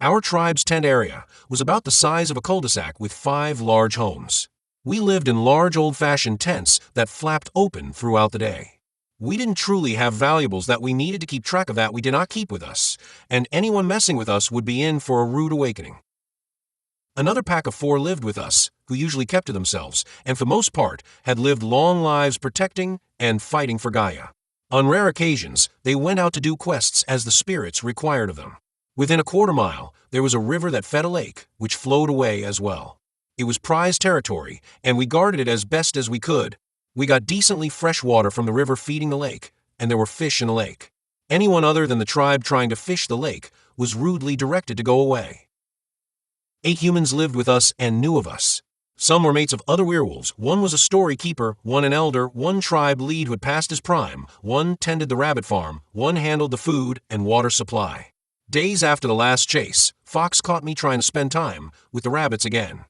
Our tribe's tent area was about the size of a cul-de-sac with 5 large homes. We lived in large old-fashioned tents that flapped open throughout the day. We didn't truly have valuables that we needed to keep track of that we did not keep with us, and anyone messing with us would be in for a rude awakening. Another pack of 4 lived with us, who usually kept to themselves, and for the most part had lived long lives protecting and fighting for Gaia. On rare occasions, they went out to do quests as the spirits required of them. Within a quarter mile, there was a river that fed a lake, which flowed away as well. It was prized territory, and we guarded it as best as we could. We got decently fresh water from the river feeding the lake, and there were fish in the lake. Anyone other than the tribe trying to fish the lake was rudely directed to go away. 8 humans lived with us and knew of us. Some were mates of other werewolves. One was a story keeper, one an elder, one tribe lead who had passed his prime, one tended the rabbit farm, one handled the food and water supply. Days after the last chase, Fox caught me trying to spend time with the rabbits again.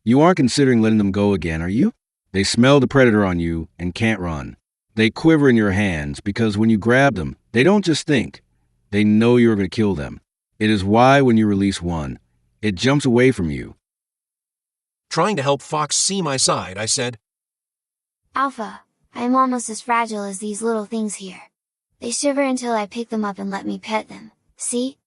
You aren't considering letting them go again, are you? They smell the predator on you and can't run. They quiver in your hands because when you grab them, they don't just think. They know you're going to kill them. It is why when you release one, it jumps away from you. Trying to help Fox see my side, I said, Alpha, I am almost as fragile as these little things here. They shiver until I pick them up and let me pet them, see?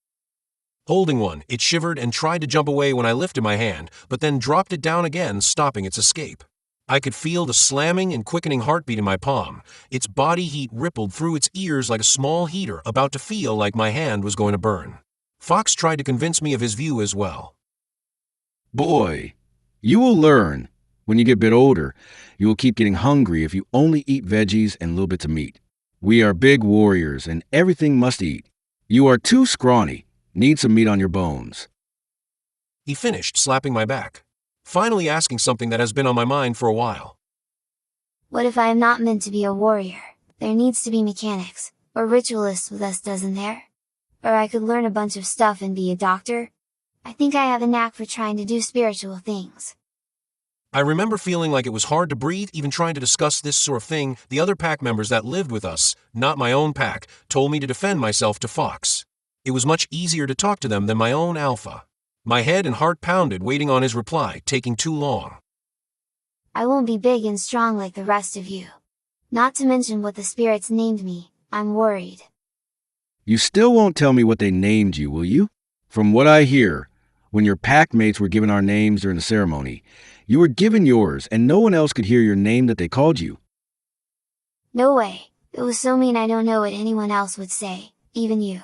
Holding one, it shivered and tried to jump away when I lifted my hand, but then dropped it down again, stopping its escape. I could feel the slamming and quickening heartbeat in my palm. Its body heat rippled through its ears like a small heater about to feel like my hand was going to burn. Fox tried to convince me of his view as well. Boy, you will learn. When you get a bit older, you will keep getting hungry if you only eat veggies and little bits of meat. We are big warriors and everything must eat. You are too scrawny. Need some meat on your bones. He finished slapping my back, finally asking something that has been on my mind for a while. What if I am not meant to be a warrior? There needs to be mechanics, or ritualists with us, doesn't there? Or I could learn a bunch of stuff and be a doctor? I think I have a knack for trying to do spiritual things. I remember feeling like it was hard to breathe even trying to discuss this sort of thing. The other pack members that lived with us, not my own pack, told me to defend myself to Fox. It was much easier to talk to them than my own alpha. My head and heart pounded waiting on his reply, taking too long. I won't be big and strong like the rest of you. Not to mention what the spirits named me, I'm worried. You still won't tell me what they named you, will you? From what I hear, when your pack mates were given our names during the ceremony, you were given yours and no one else could hear your name that they called you. No way, it was so mean I don't know what anyone else would say, even you.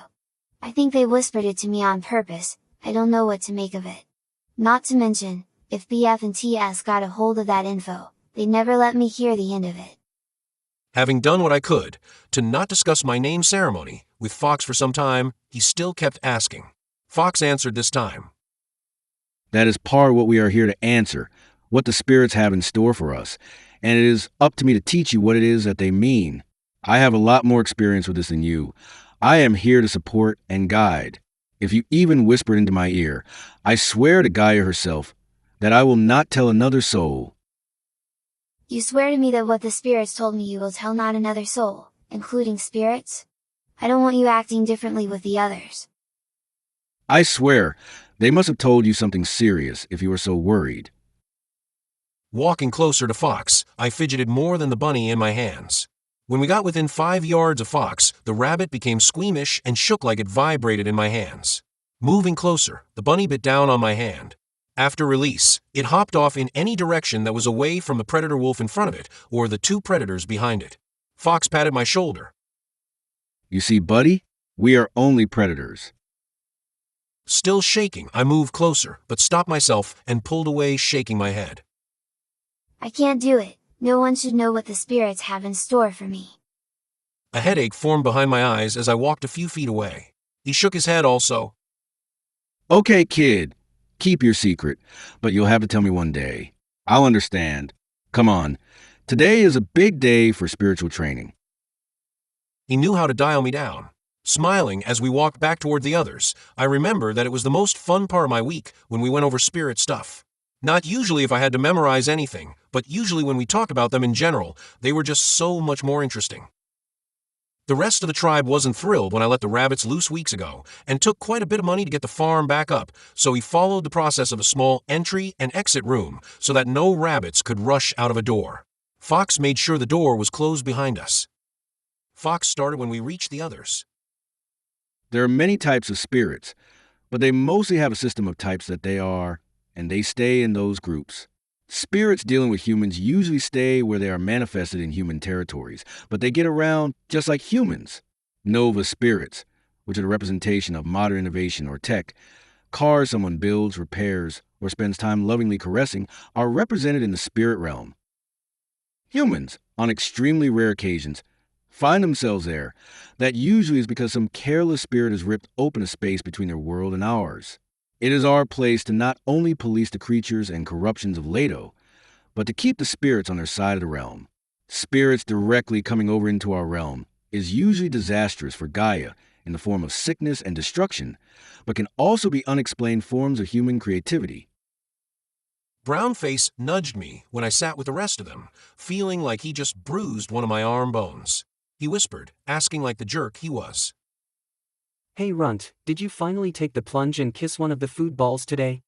I think they whispered it to me on purpose, I don't know what to make of it. Not to mention, if BF and TS got a hold of that info, they'd never let me hear the end of it. Having done what I could to not discuss my name ceremony with Fox for some time, he still kept asking. Fox answered this time. That is part of what we are here to answer, what the spirits have in store for us, and it is up to me to teach you what it is that they mean. I have a lot more experience with this than you. I am here to support and guide. If you even whispered into my ear, I swear to Gaia herself that I will not tell another soul. You swear to me that what the spirits told me you will tell not another soul, including spirits? I don't want you acting differently with the others. I swear, they must have told you something serious if you were so worried. Walking closer to Fox, I fidgeted more than the bunny in my hands. When we got within 5 yards of Fox, the rabbit became squeamish and shook like it vibrated in my hands. Moving closer, the bunny bit down on my hand. After release, it hopped off in any direction that was away from the predator wolf in front of it or the 2 predators behind it. Fox patted my shoulder. You see, buddy, we are only predators. Still shaking, I moved closer, but stopped myself and pulled away, shaking my head. I can't do it. No one should know what the spirits have in store for me. A headache formed behind my eyes as I walked a few feet away. He shook his head also. Okay, kid, keep your secret, but you'll have to tell me one day. I'll understand. Come on, today is a big day for spiritual training. He knew how to dial me down. Smiling as we walked back toward the others, I remember that it was the most fun part of my week when we went over spirit stuff. Not usually if I had to memorize anything, but usually when we talked about them in general, they were just so much more interesting. The rest of the tribe wasn't thrilled when I let the rabbits loose weeks ago, and took quite a bit of money to get the farm back up, so we followed the process of a small entry and exit room so that no rabbits could rush out of a door. Fox made sure the door was closed behind us. Fox started when we reached the others. There are many types of spirits, but they mostly have a system of types that they are, and they stay in those groups. Spirits dealing with humans usually stay where they are manifested in human territories, but they get around just like humans. Nova spirits, which are the representation of modern innovation or tech, cars someone builds, repairs, or spends time lovingly caressing, are represented in the spirit realm. Humans, on extremely rare occasions, find themselves there. That usually is because some careless spirit has ripped open a space between their world and ours. It is our place to not only police the creatures and corruptions of Leto, but to keep the spirits on their side of the realm. Spirits directly coming over into our realm is usually disastrous for Gaia in the form of sickness and destruction, but can also be unexplained forms of human creativity. Brownface nudged me when I sat with the rest of them, feeling like he just bruised one of my arm bones. He whispered, asking like the jerk he was. Hey Runt, did you finally take the plunge and kiss one of the food balls today?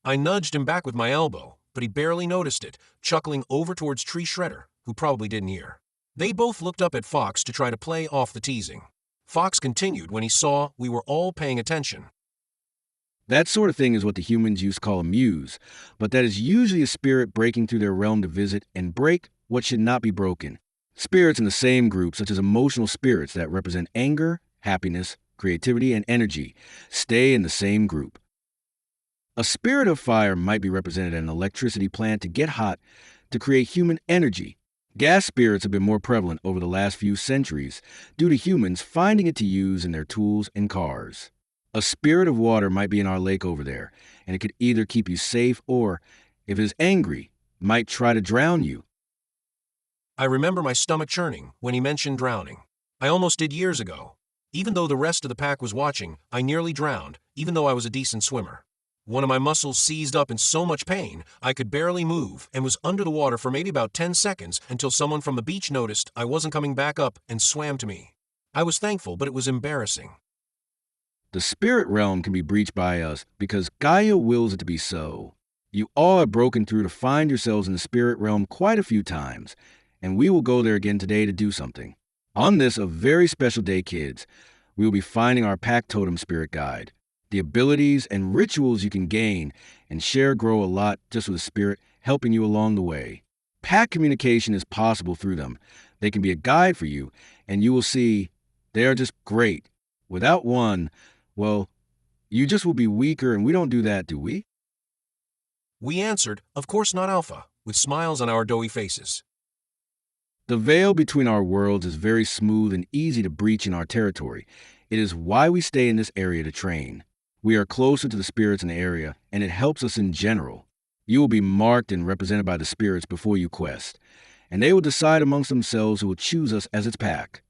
I nudged him back with my elbow, but he barely noticed it, chuckling over towards Tree Shredder, who probably didn't hear. They both looked up at Fox to try to play off the teasing. Fox continued when he saw we were all paying attention. That sort of thing is what the humans used to call a muse, but that is usually a spirit breaking through their realm to visit and break what should not be broken. Spirits in the same group, such as emotional spirits that represent anger, happiness, creativity, and energy, stay in the same group. A spirit of fire might be represented at an electricity plant to get hot to create human energy. Gas spirits have been more prevalent over the last few centuries due to humans finding it to use in their tools and cars. A spirit of water might be in our lake over there, and it could either keep you safe or, if it is angry, might try to drown you. I remember my stomach churning when he mentioned drowning. I almost did years ago. Even though the rest of the pack was watching, I nearly drowned, even though I was a decent swimmer. One of my muscles seized up in so much pain, I could barely move and was under the water for maybe about 10 seconds until someone from the beach noticed I wasn't coming back up and swam to me. I was thankful, but it was embarrassing. The spirit realm can be breached by us because Gaia wills it to be so. You all have broken through to find yourselves in the spirit realm quite a few times, and we will go there again today to do something. On this, a very special day, kids, we will be finding our pack totem spirit guide. The abilities and rituals you can gain and share grow a lot just with the spirit helping you along the way. Pack communication is possible through them. They can be a guide for you, and you will see they are just great. Without one, well, you just will be weaker, and we don't do that, do we? We answered, of course not, Alpha, with smiles on our doughy faces. The veil between our worlds is very smooth and easy to breach in our territory. It is why we stay in this area to train. We are closer to the spirits in the area, and it helps us in general. You will be marked and represented by the spirits before you quest, and they will decide amongst themselves who will choose us as its pack.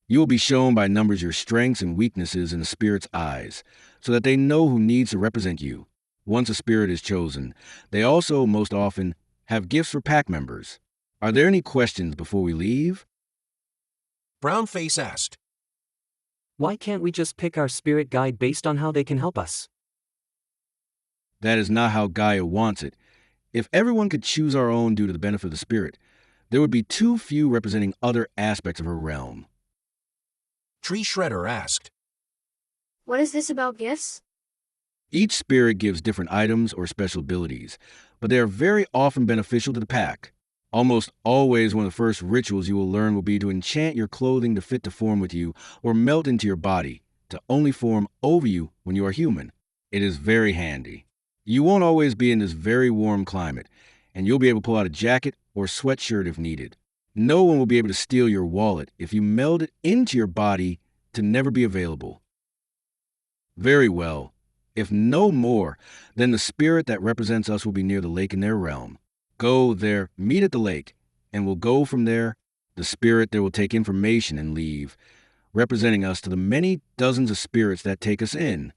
You will be shown by numbers your strengths and weaknesses in the spirit's eyes, so that they know who needs to represent you. Once a spirit is chosen, they also, most often, have gifts for pack members. Are there any questions before we leave? Brownface asked. Why can't we just pick our spirit guide based on how they can help us? That is not how Gaia wants it. If everyone could choose our own due to the benefit of the spirit, there would be too few representing other aspects of her realm. Tree Shredder asked. What is this about gifts? Each spirit gives different items or special abilities, but they are very often beneficial to the pack. Almost always one of the first rituals you will learn will be to enchant your clothing to fit to form with you or melt into your body, to only form over you when you are human. It is very handy. You won't always be in this very warm climate, and you'll be able to pull out a jacket or sweatshirt if needed. No one will be able to steal your wallet if you meld it into your body to never be available. Very well. If no more, then the spirit that represents us will be near the lake in their realm. Go there, meet at the lake, and we'll go from there. The spirit there will take information and leave, representing us to the many dozens of spirits that take us in.